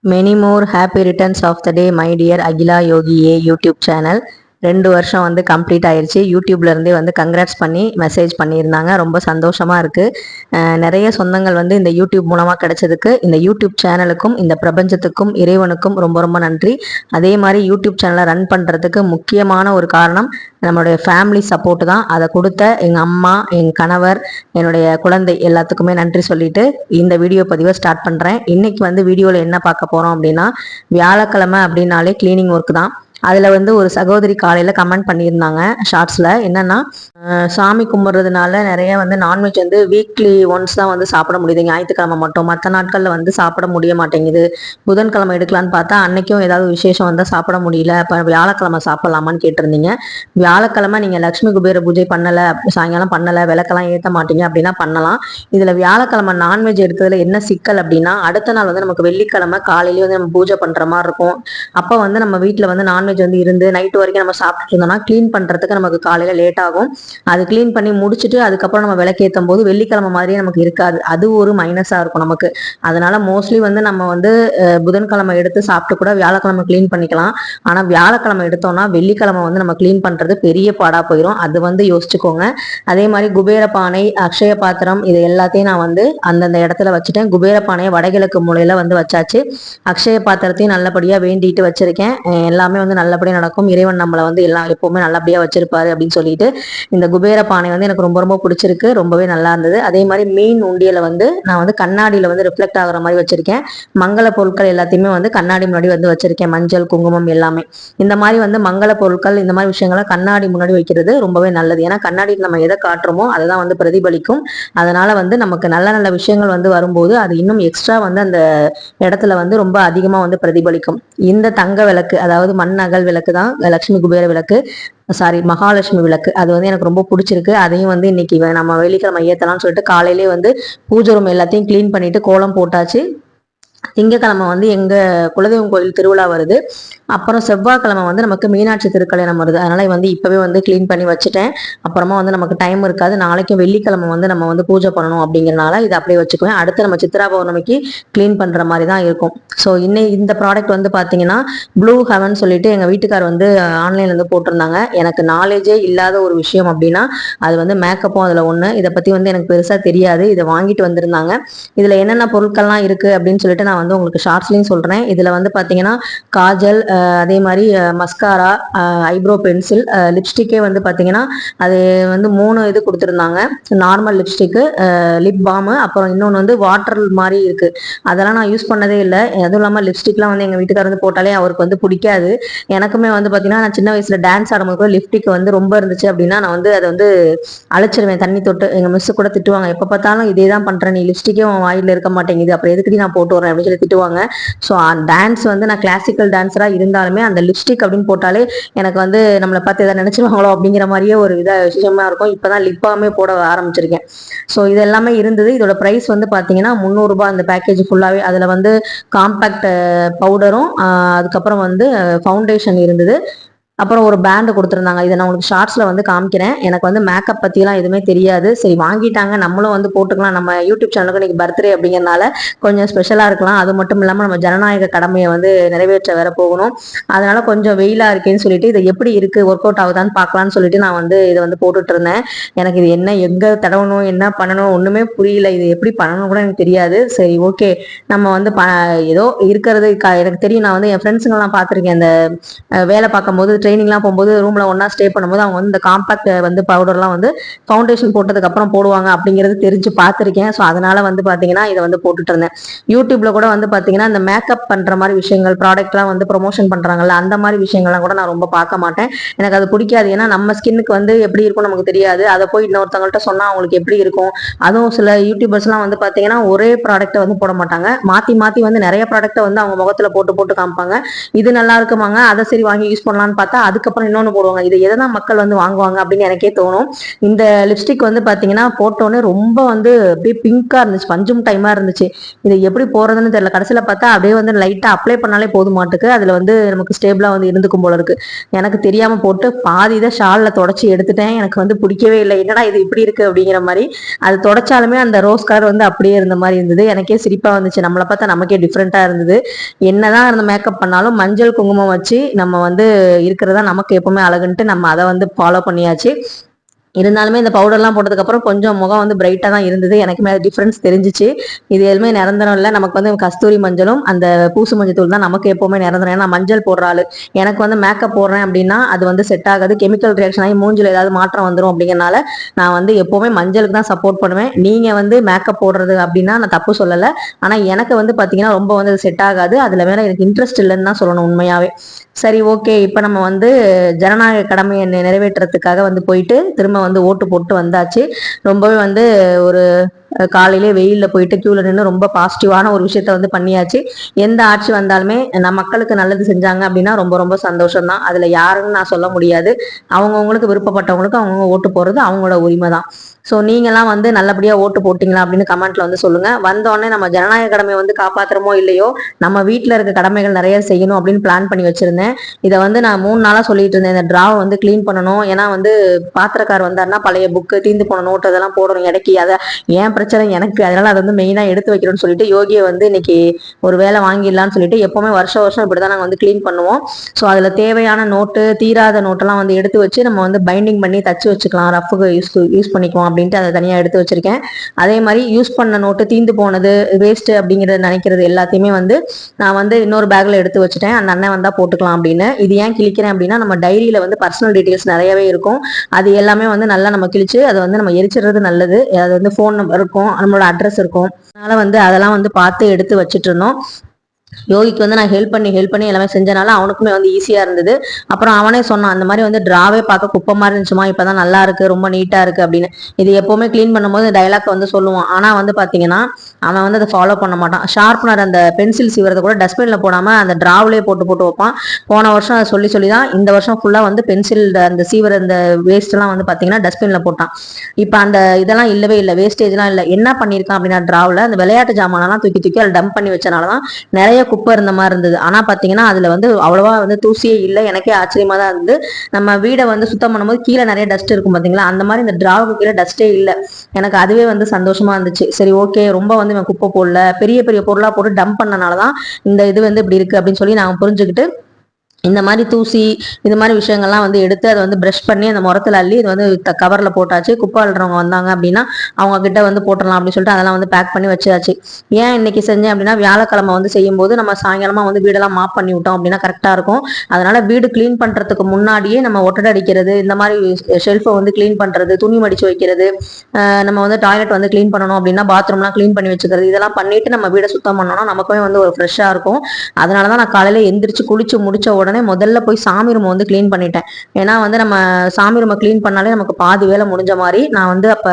Many more happy returns of the day, my dear Agila Yogi A YouTube channel. 2 வருஷம் வந்து complete ஆயிடுச்சு. யூடியூப்ல இருந்தே வந்து கங்க்ராட்ஸ் பண்ணி மெசேஜ் பண்ணியிருந்தாங்க. ரொம்ப சந்தோஷமா இருக்கு. நிறைய சொந்தங்கள் வந்து இந்த யூடியூப் மூலமா கிடைச்சதுக்கு இந்த யூடியூப் சேனலுக்கும் இந்த பிரபஞ்சத்துக்கும் இறைவனுக்கும் ரொம்ப ரொம்ப நன்றி. அதே மாதிரி யூடியூப் சேனலை ரன் பண்ணுறதுக்கு முக்கியமான ஒரு காரணம் நம்மளுடைய ஃபேமிலி சப்போர்ட் தான். அதை கொடுத்த எங்கள் அம்மா, என் கணவர், என்னுடைய குழந்தை எல்லாத்துக்குமே நன்றி சொல்லிட்டு இந்த வீடியோ பதிவை ஸ்டார்ட் பண்ணுறேன். இன்னைக்கு வந்து வீடியோவில் என்ன பார்க்க போகிறோம் அப்படின்னா, வியாழக்கிழமை அப்படின்னாலே கிளீனிங் ஒர்க் தான். அதில் வந்து ஒரு சகோதரி காலையில் கமெண்ட் பண்ணியிருந்தாங்க ஷார்ட்ஸில். என்னென்னா, சாமி கும்பிட்றதுனால நிறைய வந்து நான்வெஜ் வந்து வீக்லி ஒன்ஸ் தான் வந்து சாப்பிட முடியுது, ஞாயிற்றுக்கிழமை மட்டும். மற்ற நாட்களில் வந்து சாப்பிட முடிய மாட்டேங்குது. புதன்கிழமை எடுக்கலான்னு பார்த்தா அன்னைக்கும் ஏதாவது விசேஷம் வந்தால் சாப்பிட முடியல. இப்போ வியாழக்கிழமை சாப்பிட்லாமான்னு கேட்டிருந்தீங்க. வியாழக்கிழமை நீங்கள் லக்ஷ்மி குபேர பூஜை பண்ணலை, சாயங்காலம் பண்ணலை, விளக்கெல்லாம் ஏற்ற மாட்டீங்க அப்படின்னா பண்ணலாம். இதில் வியாழக்கிழமை நான்வெஜ் எடுக்கிறதுல என்ன சிக்கல் அப்படின்னா, அடுத்த நாள் வந்து நமக்கு வெள்ளிக்கிழமை காலையிலேயே வந்து நம்ம பூஜை பண்ணுற மாதிரி இருக்கும். அப்போ வந்து நம்ம வீட்டில் வந்து நான்வெஜ் வந்து இருந்து நைட்டு வரைக்கும் நம்ம சாப்பிட்டு இருந்தோம்னா கிளீன் பண்றதுக்கு நமக்கு காலையில லேட் ஆகும். அது கிளீன் பண்ணி முடிச்சுட்டு அதுக்கப்புறம் நம்ம விளக்கேற்றும் போது வெள்ளிக்கிழமை மாதிரியே நமக்கு இருக்காது. அது ஒரு மைனஸா இருக்கும் நமக்கு. அதனால மோஸ்ட்லி வந்து நம்ம வந்து புதன்கிழமை எடுத்து சாப்பிட்டு கூட வியாழக்கிழமை கிளீன் பண்ணிக்கலாம். ஆனா வியாழக்கிழமை எடுத்தோம்னா வெள்ளிக்கிழமை வந்து நம்ம கிளீன் பண்றது பெரிய பாடா போயிடும். அது வந்து யோசிச்சுக்கோங்க. அதே மாதிரி குபேர பானை, அக்ஷய பாத்திரம், இது எல்லாத்தையும் நான் வந்து அந்தந்த இடத்துல வச்சுட்டேன். குபேர பானையை வடகிழக்கு மூலையில வந்து வச்சாச்சு. அக்ஷய பாத்திரத்தையும் நல்லபடியா வேண்டிட்டு வச்சிருக்கேன். எல்லாமே வந்து நல்லபடியா நடக்கும். இறைவன் நம்மளை வந்து எல்லாம் எப்பவுமே நல்லபடியா வச்சிருப்பாரு அப்படின்னு சொல்லிட்டு இந்த குபேர பானை வந்து எனக்கு ரொம்ப ரொம்ப பிடிச்சிருக்கு. ரொம்பவே நல்லா இருந்தது. அதே மாதிரி மீன் உண்டியலை வந்து நான் வந்து கண்ணாடியில வந்து ரிஃப்ளெக்ட் ஆகுற மாதிரி வச்சிருக்கேன். மங்கள பொருட்கள் எல்லாத்தையுமே வந்து கண்ணாடி முன்னாடி வந்து வச்சிருக்கேன். மஞ்சள், குங்குமம் எல்லாமே. இந்த மாதிரி வந்து மங்கள பொருட்கள், இந்த மாதிரி விஷயங்களை கண்ணாடி முன்னாடி வைக்கிறது ரொம்பவே நல்லது. ஏன்னா கண்ணாடியில் நம்ம எதை காட்டுறோமோ அதை தான் வந்து பிரதிபலிக்கும். அதனால வந்து நமக்கு நல்ல நல்ல விஷயங்கள் வந்து வரும்போது அது இன்னும் எக்ஸ்ட்ரா வந்து அந்த இடத்துல வந்து ரொம்ப அதிகமா வந்து பிரதிபலிக்கும். இந்த தங்க விளக்கு, அதாவது மண் அகல் விளக்கு தான் லட்சுமி குபேர விளக்கு, சாரி மகாலட்சுமி விளக்கு. அது வந்து எனக்கு ரொம்ப பிடிச்சிருக்கு. அதையும் வந்து இன்னைக்கு நம்ம வெள்ளிக்கிழமை ஏத்தலாம்னு சொல்லிட்டு காலையிலேயே வந்து பூஜை ரூம் எல்லாத்தையும் கிளீன் பண்ணிட்டு கோலம் போட்டாச்சு. திங்கக்கிழமை வந்து எங்க குலதெய்வம் கோயில் திருவிழா வருது. அப்புறம் செவ்வாய்க்கிழமை வந்து நமக்கு மீனாட்சி திருக்கல்யாணம் வருது. அதனால வந்து இப்பவே வந்து கிளீன் பண்ணி வச்சுட்டேன். அப்புறமா வந்து நமக்கு டைம் இருக்காது. நாளைக்கும் வெள்ளிக்கிழமை வந்து நம்ம வந்து பூஜை பண்ணணும் அப்படிங்கிறனால இதை அப்படியே வச்சுக்குவேன். அடுத்து நம்ம சித்ரா பௌர்ணமிக்கு கிளீன் பண்ற மாதிரி தான் இருக்கும். ஸோ இந்த ப்ராடக்ட் வந்து பாத்தீங்கன்னா ப்ளூ ஹெவன் சொல்லிட்டு எங்க வீட்டுக்கார் வந்து ஆன்லைன்ல இருந்து போட்டிருந்தாங்க. எனக்கு நாலேஜே இல்லாத ஒரு விஷயம் அப்படின்னா அது வந்து மேக்கப்பும் அதுல ஒண்ணு. இதை பத்தி வந்து எனக்கு பெருசா தெரியாது. இதை வாங்கிட்டு வந்திருந்தாங்க. இதுல என்னென்ன பொருட்கள்லாம் இருக்கு அப்படின்னு சொல்லிட்டு நான் வந்து உங்களுக்கு ஷார்ட்ஸ்லயும் சொல்றேன். இதுல வந்து பாத்தீங்கன்னா காஜல், அதே மாதிரி மஸ்காரா, ஐப்ரோ பென்சில், லிப்ஸ்டிக்கே வந்து பாத்தீங்கன்னா அது வந்து 3 இது கொடுத்துருந்தாங்க. நார்மல் லிப்ஸ்டிக்கு, லிப் பாம், அப்புறம் இன்னொன்று வந்து வாட்டர் மாதிரி இருக்கு. அதெல்லாம் நான் யூஸ் பண்ணதே இல்லை. அதுவும் இல்லாமல் லிப்ஸ்டிக்லாம் வந்து எங்கள் வீட்டுக்காரர் வந்து போட்டாலே அவருக்கு வந்து பிடிக்காது. எனக்குமே வந்து பார்த்தீங்கன்னா நான் சின்ன வயசுல டான்ஸ் ஆடும்போது கூட லிப்ஸ்டிக் வந்து ரொம்ப இருந்துச்சு அப்படின்னா நான் வந்து அதை வந்து அழைச்சிருவேன் தண்ணி தொட்டு. எங்கள் மிஸ் கூட திட்டுவாங்க, எப்போ பார்த்தாலும் இதே தான் பண்ணுறேன், நீ லிப்ஸ்டிக்கே உன் வாயில் இருக்க மாட்டேங்குது, அப்புறம் எதுக்கடி நான் போட்டு வரேன் அப்படின்னு சொல்லி திட்டுவாங்க. ஸோ டான்ஸ் வந்து நான் கிளாசிக்கல் டான்ஸராக இருந்தாலுமே அந்த லிப்ஸ்டிக் அப்படின்னு போட்டாலே எனக்கு வந்து நம்மளை பார்த்து எதாவது நினைச்சுவாங்களோ அப்படிங்கிற மாதிரியே ஒரு விஷயமா இருக்கும். இப்போதான் லிப்பாமே போட ஆரம்பிச்சிருக்கேன். ஸோ இது எல்லாமே இருந்தது. இதோட ப்ரைஸ் வந்து பார்த்தீங்கன்னா 300 ரூபாய் அந்த பேக்கேஜ் ஃபுல்லாகவே. அதில் வந்து காம்பேக்ட் பவுடரும், அதுக்கப்புறம் வந்து ஃபவுண்டேஷன் இருந்தது, அப்புறம் ஒரு பேண்டு கொடுத்துருந்தாங்க. இதை நான் உங்களுக்கு ஷார்ட்ஸில் வந்து காமிக்கிறேன். எனக்கு வந்து மேக்கப் பற்றிலாம் எதுவுமே தெரியாது. சரி வாங்கிட்டாங்க, நம்மளும் வந்து போட்டுக்கலாம். நம்ம யூடியூப் சேனலுக்கு இன்னைக்கு பர்த்டே அப்படிங்கிறனால கொஞ்சம் ஸ்பெஷலாக இருக்கலாம். அது மட்டும் இல்லாமல் நம்ம ஜனநாயக கடமையை வந்து நிறைவேற்ற வேற போகணும். அதனால கொஞ்சம் வெயிலாக இருக்கேன்னு சொல்லிட்டு இதை எப்படி இருக்குது, ஒர்க் அவுட் ஆகுதான்னு பார்க்கலான்னு சொல்லிட்டு நான் வந்து இதை வந்து போட்டுட்டு இருந்தேன். எனக்கு இது என்ன, எங்கே தடவணும், என்ன பண்ணணும் ஒன்றுமே புரியல. இது எப்படி பண்ணணும் கூட எனக்கு தெரியாது. சரி ஓகே, நம்ம வந்து ஏதோ இருக்கிறது எனக்கு தெரியும். நான் வந்து என் ஃப்ரெண்ட்ஸுங்கெல்லாம் பார்த்துருக்கேன். இந்த வேலை பார்க்கும்போது ட்ரைனிங்லாம் போகும்போது ரூம்ல ஒன்னா ஸ்டே பண்ணும்போது அவங்க வந்து இந்த காம்பாக்ட் வந்து பவுடர்லாம் வந்து ஃபவுண்டேஷன் போட்டதுக்கு அப்புறம் போடுவாங்க அப்படிங்கிறது தெரிஞ்சு பார்த்துருக்கேன். ஸோ அதனால வந்து பார்த்தீங்கன்னா இதை வந்து போட்டுட்டு இருந்தேன். யூடியூப்ல கூட வந்து பார்த்தீங்கன்னா இந்த மேக்கப் பண்ற மாதிரி விஷயங்கள், ப்ராடக்ட்லாம் வந்து ப்ரொமோஷன் பண்றாங்கல்ல, அந்த மாதிரி விஷயங்கள்லாம் கூட நான் ரொம்ப பார்க்க மாட்டேன். எனக்கு அது பிடிக்காது. ஏன்னா நம்ம ஸ்கின்னுக்கு வந்து எப்படி இருக்கும் நமக்கு தெரியாது. அதை போய் இன்னொருத்தவங்கள்ட்ட சொன்னா அவங்களுக்கு எப்படி இருக்கும். அதுவும் சில யூடியூபர்ஸ்லாம் வந்து பார்த்தீங்கன்னா ஒரே ப்ராடக்ட்டை வந்து போட மாட்டாங்க, மாற்றி மாற்றி வந்து நிறைய ப்ராடக்ட்டை வந்து அவங்க முகத்துல போட்டு போட்டு காமிப்பாங்க. இது நல்லா இருக்குமாங்க, அதை சரி வாங்கி யூஸ் பண்ணலான்னு பார்த்தா பார்த்தா அதுக்கப்புறம் இன்னொன்று போடுவாங்க. இது எதை தான் மக்கள் வந்து வாங்குவாங்க அப்படின்னு எனக்கே தோணும். இந்த லிப்ஸ்டிக் வந்து பார்த்தீங்கன்னா போட்டோன்னே ரொம்ப வந்து அப்படியே பிங்காக இருந்துச்சு, பஞ்சு மிட்டாய்மா இருந்துச்சு. இது எப்படி போகிறதுன்னு தெரியல. கடைசியில் பார்த்தா அப்படியே வந்து லைட்டாக அப்ளை பண்ணாலே போதும் மாட்டுக்கு அதில் வந்து நமக்கு ஸ்டேபிளாக வந்து இருந்துக்கும் போல இருக்கு. எனக்கு தெரியாமல் போட்டு பாதி இதை ஷாலில் தொடச்சி எடுத்துட்டேன். எனக்கு வந்து பிடிக்கவே இல்லை, என்னடா இது இப்படி இருக்கு அப்படிங்கிற மாதிரி. அது தொடச்சாலுமே அந்த ரோஸ் கலர் வந்து அப்படியே இருந்த மாதிரி இருந்தது. எனக்கே சிரிப்பாக வந்துச்சு, நம்மளை பார்த்தா நமக்கே டிஃப்ரெண்ட்டாக இருந்தது. என்னதான் இருந்த மேக்கப் பண்ணாலும் மஞ்சள் குங்குமம் வச்சு நம்ம வந்து இருக்கிறதா நமக்கு எப்பவுமே அழகுன்ட்டு நம்ம அதை வந்து ஃபாலோ பண்ணியாச்சு. இருந்தாலுமே இந்த பவுடர்லாம் போட்டதுக்கப்புறம் கொஞ்சம் முகம் வந்து பிரைட்டாக தான் இருந்தது. எனக்குமே அது டிஃப்ரென்ஸ் தெரிஞ்சிச்சு. இது எதுவுமே நிரந்தரம் இல்லை. நமக்கு வந்து கஸ்தூரி மஞ்சளும் அந்த பூசு மஞ்சள் தூள் தான் நமக்கு எப்போவுமே நிரந்தரம். ஏன்னா மஞ்சள் போடுற ஆளு. எனக்கு வந்து மேக்கப் போடுறேன் அப்படின்னா அது வந்து செட் ஆகாது, கெமிக்கல் ரியாக்ஷன் ஆகி மூஞ்சில் ஏதாவது மாற்றம் வந்துடும். அப்படிங்கிறனால நான் வந்து எப்போவுமே மஞ்சளுக்கு தான் சப்போர்ட் பண்ணுவேன். நீங்கள் வந்து மேக்கப் போடுறது அப்படின்னா நான் தப்பு சொல்லலை. ஆனால் எனக்கு வந்து பார்த்தீங்கன்னா ரொம்ப வந்து அது செட் ஆகாது. அதில் மேலே எனக்கு இன்ட்ரெஸ்ட் இல்லைன்னு தான் சொல்லணும் உண்மையாகவே. சரி, ஓகே. இப்போ நம்ம வந்து ஜனநாயக கடமையை நிறைவேற்றுறதுக்காக வந்து போயிட்டு திரும்ப வந்து ஓட்டு போட்டு வந்தாச்சு. ரொம்பவே வந்து ஒரு காலையிலே வெயிலில் போயிட்டு கியூவில் நின்று ரொம்ப பாசிட்டிவான ஒரு விஷயத்த வந்து பண்ணியாச்சு. எந்த ஆட்சி வந்தாலுமே மக்களுக்கு நல்லது செஞ்சாங்க அப்படின்னா ரொம்ப ரொம்ப சந்தோஷம் தான். அதில் யாருன்னு நான் சொல்ல முடியாது. அவங்கவுங்களுக்கு விருப்பப்பட்டவங்களுக்கு அவங்கவுங்க ஓட்டு போடுறது அவங்களோட உரிமை தான். ஸோ நீங்களாம் வந்து நல்லபடியாக ஓட்டு போட்டிங்களா அப்படின்னு கமெண்ட்ல வந்து சொல்லுங்க. வந்தோடனே நம்ம ஜனநாயக கடமையை வந்து காப்பாற்றுறமோ இல்லையோ நம்ம வீட்டில் இருக்க கடமைகள் நிறைய செய்யணும் அப்படின்னு பிளான் பண்ணி வச்சிருந்தேன். இதை வந்து நான் 3 நாளாக சொல்லிட்டு இருந்தேன், இந்த டிராவை வந்து க்ளீன் பண்ணணும். ஏன்னா வந்து பாத்திரக்கார் வந்தாருன்னா பழைய புக்கு தீந்து போன நோட்டு அதெல்லாம் போடணும் இடைக்கி. அதை ஏன் பிரச்சனை எனக்கு, அதனால அதை வந்து மெயினாக எடுத்து வைக்கணும்னு சொல்லிட்டு யோகியை வந்து இன்னைக்கு ஒரு வேலை வாங்கிடலான்னு சொல்லிட்டு எப்பவுமே வருஷம் வருஷம் இப்படிதான் நாங்கள் வந்து க்ளீன் பண்ணுவோம். ஸோ அதில் தேவையான நோட்டு தீராத நோட்டெல்லாம் வந்து எடுத்து வச்சு நம்ம வந்து பைண்டிங் பண்ணி தச்சு வச்சுக்கலாம், ரஃபுக்கு யூஸ் பண்ணிக்குவோம் அப்படின்ட்டு அதை தனியாக எடுத்து வச்சிருக்கேன். அதே மாதிரி யூஸ் பண்ண நோட்டு தீந்து போனது வேஸ்ட் அப்படிங்கிறத நினைக்கிறது எல்லாத்தையுமே வந்து நான் வந்து இன்னொரு பேக்ல எடுத்து வச்சுட்டேன். அந்த அண்ணன் வந்தா போட்டுக்கலாம் அப்படின்னு. இது ஏன் கிழிக்கிறேன் அப்படின்னா நம்ம டைரியில வந்து பர்சனல் டீடைல்ஸ் நிறையவே இருக்கும். அது எல்லாமே வந்து நல்லா நம்ம கிழிச்சு அதை வந்து நம்ம எரிச்சிடுறது நல்லது. அது வந்து ஃபோன் நம்பர் இருக்கும், நம்மளோட அட்ரஸ் இருக்கும். அதனால வந்து அதெல்லாம் வந்து பார்த்து எடுத்து வச்சுட்டு இருந்தோம். யோகிக்கு வந்து நான் ஹெல்ப் பண்ணி எல்லாமே செஞ்சனால அவனுக்குமே வந்து ஈஸியா இருந்தது. அப்புறம் அவனே சொன்னான், அந்த மாதிரி வந்து டிராவே பார்க்க குப்பை மாதிரி இருந்துச்சுமா, இப்பதான் நல்லா இருக்கு, ரொம்ப நீட்டா இருக்கு அப்படின்னு. இது எப்பவுமே கிளீன் பண்ணும்போது டைலாக் வந்து சொல்லுவான். ஆனா வந்து பாத்தீங்கன்னா அவன் வந்து அதை ஃபாலோ பண்ண மாட்டான். ஷார்ப்னர் அந்த பென்சில் சீவரத்தை கூட டஸ்ட்பின்ல போடாம அந்த டிராவ்லேயே போட்டு வைப்பான். போன வருஷம் அதை சொல்லி தான் இந்த வருஷம் ஃபுல்லா வந்து பென்சில் அந்த சீவர் அந்த வேஸ்ட் எல்லாம் வந்து பாத்தீங்கன்னா டஸ்ட்பின்ல போட்டான். இப்ப அந்த இதெல்லாம் இல்லவே இல்லை, வேஸ்டேஜ் எல்லாம் இல்லை. என்ன பண்ணிருக்கான் அப்படின்னா டிராவ்ல அந்த விளையாட்டு ஜாமானெல்லாம் தூக்கி தூக்கி அதை டம்ப் பண்ணி வச்சனாலதான் நிறைய குப்பை இருந்த மாதிரி இருந்தது. ஆனா பாத்தீங்கன்னா அதுல வந்து அவ்வளவா வந்து தூசியே இல்லை. எனக்கே ஆச்சரியமா தான் இருந்தது. நம்ம வீடை வந்து சுத்தம் பண்ணும்போது கீழே நிறைய டஸ்ட் இருக்கும் பாத்தீங்களா, அந்த மாதிரி இந்த டிராவுக்கு கீழே டஸ்டே இல்லை. எனக்கு அதுவே வந்து சந்தோஷமா இருந்துச்சு. சரி, ஓகே, ரொம்ப வந்து இவன் குப்பை போடல, பெரிய பெரிய பொருளா போட்டு டம்ப் பண்ணனாலதான் இந்த இது வந்து இப்படி இருக்கு அப்படின்னு சொல்லி நான் புரிஞ்சுக்கிட்டு இந்த மாதிரி தூசி இது மாதிரி விஷயங்கள்லாம் வந்து எடுத்து அதை வந்து ப்ரஷ் பண்ணி அந்த முரத்துல அள்ளி இது வந்து கவர்ல போட்டாச்சு. குப்பை அள்ளுறவங்க வந்தாங்க அப்படின்னா அவங்க கிட்ட வந்து போட்டுடலாம் அப்படின்னு சொல்லிட்டு அதெல்லாம் வந்து பேக் பண்ணி வச்சாச்சு. ஏன் இன்னைக்கு செஞ்சேன் அப்படின்னா வியாழக்கிழமை வந்து செய்யும் போது நம்ம சாயங்காலமா வந்து வீடெல்லாம் மாப் பண்ணி விட்டோம் அப்படின்னா கரெக்டா இருக்கும். அதனால வீடு கிளீன் பண்றதுக்கு முன்னாடியே நம்ம ஒட்டடை அடிக்கிறது, இந்த மாதிரி ஷெல்ஃபை வந்து கிளீன் பண்றது, துணி மடிச்சு வைக்கிறது, நம்ம வந்து டாய்லெட் வந்து கிளீன் பண்ணணும் அப்படின்னா பாத்ரூம்லாம் கிளீன் பண்ணி வச்சுக்கிறது, இதெல்லாம் பண்ணிட்டு நம்ம வீடை சுத்தம் பண்ணோம்னா நமக்குமே வந்து ஒரு ஃப்ரெஷ்ஷா இருக்கும். அதனாலதான் நான் காலையில எந்திரிச்சு குளிச்சு முடிச்ச உடனே முதல்ல போய் சாமி ரூம் வந்து கிளீன் பண்ணிட்டேன். ஏன்னா வந்து நம்ம சாமி ரூமை கிளீன் பண்ணாலே நமக்கு பாதி வேலை முடிஞ்ச மாதிரி. நான் வந்து அப்ப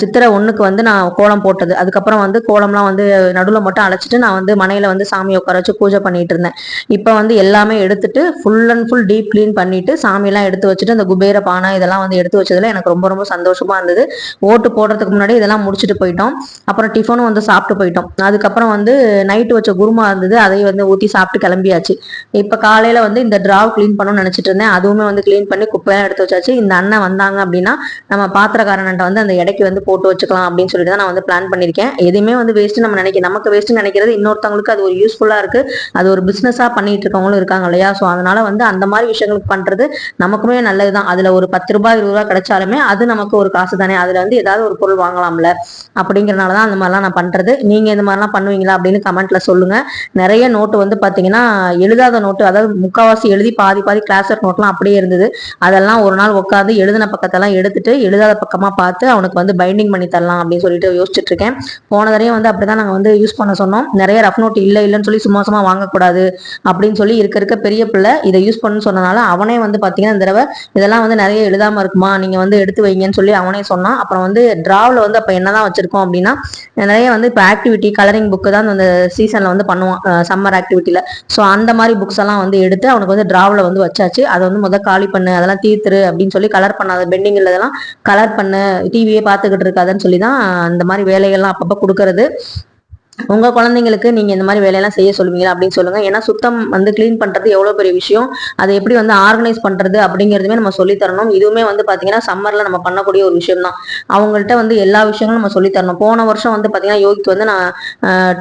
சித்திரை 1க்கு வந்து நான் கோலம் போட்டது. அதுக்கப்புறம் வந்து கோலம்லாம் வந்து நடுவில் மட்டும் அழைச்சிட்டு நான் வந்து மனையில வந்து சாமி உட்கார வச்சு பூஜை பண்ணிட்டு இருந்தேன். இப்போ வந்து எல்லாமே எடுத்துட்டு full and full deep clean பண்ணிட்டு சாமியெல்லாம் எடுத்து வச்சுட்டு அந்த குபேர பானை இதெல்லாம் வந்து எடுத்து வச்சதுல எனக்கு ரொம்ப ரொம்ப சந்தோஷமா இருந்தது. ஓட்டு போடுறதுக்கு முன்னாடி இதெல்லாம் முடிச்சுட்டு போயிட்டோம். அப்புறம் டிஃபனும் வந்து சாப்பிட்டு போயிட்டோம். அதுக்கப்புறம் வந்து நைட்டு வச்ச குருமா இருந்தது, அதையும் வந்து ஊற்றி சாப்பிட்டு கிளம்பியாச்சு. இப்போ காலையில வந்து இந்த டிராவ் கிளீன் பண்ணணும்னு நினைச்சிட்டு இருந்தேன். அதுவுமே வந்து கிளீன் பண்ணி குப்பையெல்லாம் எடுத்து வச்சாச்சு. இந்த அண்ணன் வந்தாங்க அப்படின்னா நம்ம பாத்திரக்காரன்ட்ட வந்து அந்த இடைக்கு வந்து போட்டு வச்சுக்கலாம் அப்படின்னு சொல்லிட்டு தான் நான் வந்து பிளான் பண்ணியிருக்கேன். எதுவுமே வந்து வேஸ்ட் நம்ம நமக்கு வேஸ்ட் நினைக்கிறது இன்னொருத்தவங்களுக்கு அது ஒரு யூஸ்ஃபுல்லா இருக்கு. அது ஒரு பிசினஸா பண்ணிட்டு இருக்கவங்களும் இருக்காங்க இல்லையா. ஸோ அதனால வந்து அந்த மாதிரி விஷயங்களுக்கு பண்றது நமக்குமே நல்லதுதான். அதுல ஒரு 10 ரூபாய் 20 ரூபாய் கிடைச்சாலுமே அது நமக்கு ஒரு காசு தானே. அதுல வந்து ஏதாவது ஒரு பொருள் வாங்கலாம்ல. அப்படிங்கறனாலதான் அந்த மாதிரிலாம் நான் பண்றது. நீங்க இந்த மாதிரிலாம் பண்ணுவீங்களா அப்படின்னு கமெண்ட்ல சொல்லுங்க. நிறைய நோட்டு வந்து பாத்தீங்கன்னா எழுதாத நோட்டு, அதாவது முக்காவாசி எழுதி பாதி பாதி கிளாஸ் ஒர்க் நோட்லாம் அப்படியே இருந்தது. அதெல்லாம் ஒரு நாள் உட்காந்து எழுதின பக்கத்தெல்லாம் எடுத்துட்டு எழுதாத பக்கமா பார்த்து அவனுக்கு வந்து பைண்டிங் பண்ணி தரலாம் அப்படின்னு சொல்லிட்டு யோசிச்சுட்டு இருக்கேன். போன தடவையும் வந்து அப்படிதான் நாங்கள் வந்து யூஸ் பண்ண சொன்னோம். நிறைய ரஃப் நோட் இல்லைன்னு சொல்லி சும்மா சும்மா வாங்கக்கூடாது அப்படின்னு சொல்லி இருக்க பெரிய பிள்ளை இதை யூஸ் பண்ணு சொன்னனால அவனே வந்து பாத்தீங்கன்னா இந்த தடவை இதெல்லாம் வந்து நிறைய எழுதாம இருக்குமா, நீங்க வந்து எடுத்து வைங்கன்னு சொல்லி அவனே சொன்னான். அப்புறம் வந்து டிராவ்ல வந்து அப்ப என்னதான் வச்சிருக்கோம் அப்படின்னா நிறைய வந்து இப்போ ஆக்டிவிட்டி கலரிங் புக்கு தான் அந்த சீசன்ல வந்து பண்ணுவான், சம்மர் ஆக்டிவிட்டியில. ஸோ அந்த மாதிரி புக்ஸ் எல்லாம் வந்து எடுத்து அவனுக்கு வந்து டிராவில் வந்து வச்சாச்சு. அதை வந்து முதல் காலி பண்ணு, அதெல்லாம் தீர்த்துரு அப்படின்னு சொல்லி, கலர் பண்ணாத பெண்டிங் இல்லதெல்லாம் கலர் பண்ணு, டிவியே பார்த்துக்கிட்டு இருக்காதுன்னு சொல்லி தான் அந்த மாதிரி வேலைகள்லாம் அப்பப்போ கொடுக்கறது. உங்க குழந்தைங்களுக்கு நீங்க இந்த மாதிரி வேலையெல்லாம் செய்ய சொல்லுவீங்களா அப்படின்னு சொல்லுங்க. ஏன்னா சுத்தம் வந்து கிளீன் பண்றது எவ்வளவு பெரிய விஷயம், அதை எப்படி வந்து ஆர்கனைஸ் பண்றது அப்படிங்கிறதுமே நம்ம சொல்லி தரணும். இதுவுமே வந்து பாத்தீங்கன்னா சம்மர்ல நம்ம பண்ணக்கூடிய ஒரு விஷயம் தான். அவங்கள்ட்ட வந்து எல்லா விஷயங்களும் நம்ம சொல்லி தரணும். போன வருஷம் வந்து பாத்தீங்கன்னா யோகிக்கு வந்து நான்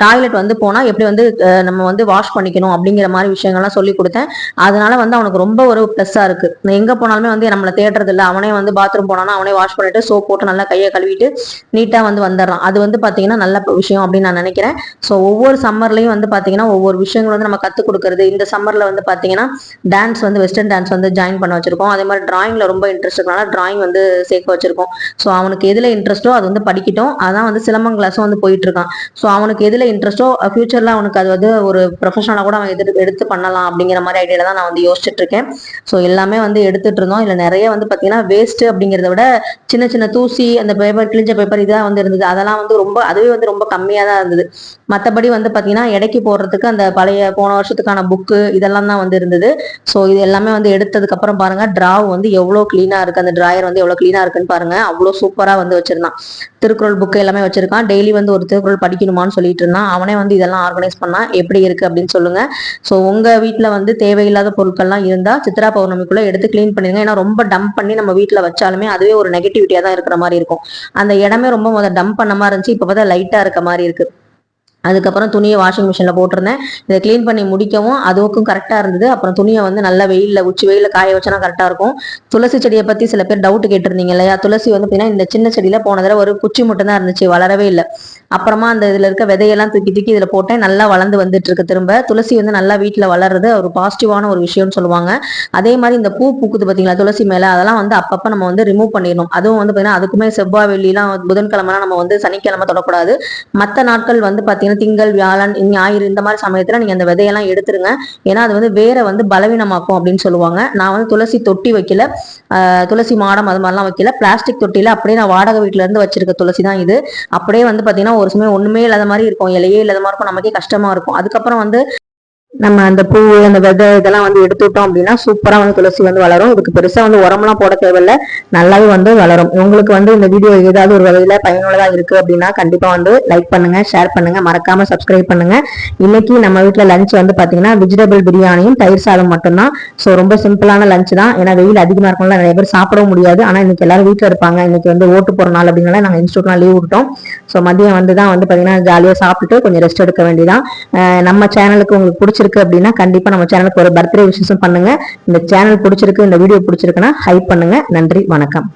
டாய்லெட் வந்து போனா எப்படி வந்து நம்ம வந்து வாஷ் பண்ணிக்கணும் அப்படிங்கிற மாதிரி விஷயங்கள்லாம் சொல்லி கொடுத்தேன். அதனால வந்து அவனுக்கு ரொம்ப ஒரு பிளஸ்ஸா இருக்கு. எங்க போனாலுமே வந்து நம்மளை தேடுறது இல்லை. அவனே வந்து பாத்ரூம் போனானா அவனே வாஷ் பண்ணிட்டு சோப் போட்டு நல்லா கையை கழுவிட்டு நீட்டா வந்து வந்துடுறான். அது வந்து பாத்தீங்கன்னா நல்ல விஷயம் அப்படின்னு நான் நினைக்கிறேன். ஸோ ஒவ்வொரு சம்மர்லையும் வந்து பாத்தீங்கன்னா ஒவ்வொரு விஷயங்கள் வந்து நம்ம கற்றுக் கொடுக்கறது. இந்த சம்மர்ல வந்து பாத்தீங்கன்னா டான்ஸ் வந்து வெஸ்டர்ன் டான்ஸ் வந்து ஜாயின் பண்ண வச்சிருக்கோம். அதே மாதிரி டிராயிங்ல ரொம்ப இன்ட்ரெஸ்ட் இருக்கனால டிராயிங் வந்து சேர்க்க வச்சிருக்கோம். ஸோ அவனுக்கு எதுல இன்ட்ரெஸ்டோ அது வந்து படிக்கட்டும். அதான் வந்து சிலம்பம் கிளாஸும் வந்து போயிட்டு இருக்கான். ஸோ அவனுக்கு எதுல இன்ட்ரெஸ்டோ ஃபியூச்சர்ல அவனுக்கு அது வந்து ஒரு ப்ரொஃபஷனலா கூட அவன் எடுத்து பண்ணலாம் அப்படிங்கிற மாதிரி ஐடியால தான் நான் வந்து யோசிச்சுட்டு இருக்கேன். ஸோ எல்லாமே வந்து எடுத்துட்டு இருந்தோம். இல்ல நிறைய வந்து பாத்தீங்கன்னா வேஸ்ட் அப்படிங்கிறத விட சின்ன சின்ன தூசி, அந்த பேப்பர், கிழிஞ்ச பேப்பர் இதெல்லாம் வந்து இருந்தது. அதெல்லாம் வந்து ரொம்ப, அதுவே வந்து ரொம்ப கம்மியா தான் இருந்தது. மற்றபடி வந்து பார்த்தீங்கன்னா எடைக்கு போடுறதுக்கு அந்த பழைய போன வருஷத்துக்கான புக்கு இதெல்லாம் தான் வந்து இருந்தது. ஸோ இது எல்லாமே வந்து எடுத்ததுக்கு அப்புறம் பாருங்க டிராவ் வந்து எவ்வளோ கிளீனா இருக்கு, அந்த டிராயர் வந்து எவ்வளோ கிளீனா இருக்குன்னு பாருங்க. அவ்வளோ சூப்பரா வந்து வச்சிருந்தான். திருக்குறள் புக்கு எல்லாமே வச்சிருக்கான். டெய்லி வந்து ஒரு திருக்குறள் படிக்கணுமான்னு சொல்லிட்டு இருந்தான். அவனே வந்து இதெல்லாம் ஆர்கனைஸ் பண்ணா எப்படி இருக்கு அப்படின்னு சொல்லுங்க. ஸோ உங்க வீட்டில் வந்து தேவையில்லாத பொருட்கள்லாம் இருந்தா சித்ரா பௌர்ணமிக்குள்ள எடுத்து கிளீன் பண்ணிடுங்க. ஏன்னா ரொம்ப டம்ப் பண்ணி நம்ம வீட்டில் வச்சாலுமே அதுவே ஒரு நெகட்டிவிட்டியா தான் இருக்கிற மாதிரி இருக்கும். அந்த இடமே ரொம்ப முதல் டம்ப் பண்ண மாதிரி இருந்துச்சு. இப்போ பார்த்தா லைட்டா இருக்க மாதிரி இருக்கு. அதுக்கப்புறம் துணியை வாஷிங் மிஷினில் போட்டிருந்தேன். இதை க்ளீன் பண்ணி முடிக்கவும் அதுவுக்கும் கரெக்டாக இருந்தது. அப்புறம் துணியை வந்து நல்லா வெயிலில் உச்சி வெயிலில் காய வச்சனா கரெக்டாக இருக்கும். துளசி செடியை பற்றி சில பேர் டவுட் கேட்டிருந்தீங்க இல்லையா? துளசி வந்து பார்த்தீங்கன்னா இந்த சின்ன செடியில் போன தடவை ஒரு குச்சி மட்டும் தான் இருந்துச்சு, வளரவே இல்லை. அப்புறமா அந்த இதில் இருக்க விதையெல்லாம் தூக்கி தூக்கி இதில் போட்டேன். நல்லா வளர்ந்து வந்துட்டு இருக்கு. திரும்ப துளசி வந்து நல்லா வீட்டில் வளர்றது ஒரு பாசிட்டிவான ஒரு விஷயம்னு சொல்லுவாங்க. அதே மாதிரி இந்த பூ பூக்குது பார்த்தீங்களா துளசி மேலே, அதெல்லாம் வந்து அப்பப்போ நம்ம வந்து ரிமூவ் பண்ணிடணும். அதுவும் வந்து பார்த்தீங்கன்னா அதுக்குமே செவ்வாய் வெள்ளிலாம் புதன்கிழமைலாம் நம்ம வந்து சனிக்கிழமை தொடக்கூடாது. மற்ற நாட்கள் வந்து பார்த்தீங்கன்னா திங்கள், வியாழன், ஞாயிறு இந்த மாதிரி சமயத்துல நீங்க அந்த விதையெல்லாம் எடுத்துருங்க. ஏன்னா அது வந்து வேற வந்து பலவீனமாக்கும் அப்படின்னு சொல்லுவாங்க. நான் வந்து துளசி தொட்டி வைக்கல, துளசி மாடம் அது மாதிரிலாம் வைக்கல. பிளாஸ்டிக் தொட்டியில அப்படியே நான் வாடகை வீட்டுல இருந்து வச்சிருக்க துளசி தான் இது. அப்படியே வந்து பாத்தீங்கன்னா ஒரு சமயம் ஒண்ணுமே இல்லாத மாதிரி இருக்கும், இலையே இல்லாத மாதிரி இருக்கும், நமக்கே கஷ்டமா இருக்கும். அதுக்கப்புறம் வந்து நம்ம அந்த பூ, அந்த விதை இதெல்லாம் வந்து எடுத்துட்டோம் அப்படின்னா சூப்பரா வந்து துளசி வந்து வளரும். இதுக்கு பெருசா வந்து உரம்லாம் போட தேவையில்ல, நல்லாவே வந்து வளரும். உங்களுக்கு வந்து இந்த வீடியோ ஏதாவது ஒரு வகையில பயனுள்ளதா இருக்கு அப்படின்னா கண்டிப்பா வந்து லைக் பண்ணுங்க, ஷேர் பண்ணுங்க, மறக்காம சப்ஸ்கிரைப் பண்ணுங்க. இன்னைக்கு நம்ம வீட்டுல லஞ்ச் வந்து பாத்தீங்கன்னா வெஜிடபிள் பிரியாணியும் தயிர் சாதம் மட்டும்தான். ஸோ ரொம்ப சிம்பிளான லஞ்ச் தான். ஏன்னா வெயில் அதிகமா இருக்கும்ல, நிறைய பேர் சாப்பிடவும் முடியாது. ஆனா இன்னைக்கு எல்லாரும் வீட்டுல இருப்பாங்க. இன்னைக்கு வந்து ஓட்டு போற நாள் அப்படின்னால நாங்க இன்ஸ்டியூட்லாம் லீவ் விட்டோம். ஸோ மதியம் வந்து தான் வந்து பாத்தீங்கன்னா ஜாலியா சாப்பிட்டுட்டு கொஞ்சம் ரெஸ்ட் எடுக்க வேண்டியதான். நம்ம சேனலுக்கு உங்களுக்கு பிடிச்சிருக்கு அப்படின்னா கண்டிப்பா நம்ம சேனலுக்கு ஒரு பர்த்டே விஷயம் பண்ணுங்க. இந்த சேனல் பிடிச்சிருக்கு, இந்த வீடியோ பிடிச்சிருக்குன்னா ஹைப் பண்ணுங்க. நன்றி, வணக்கம்.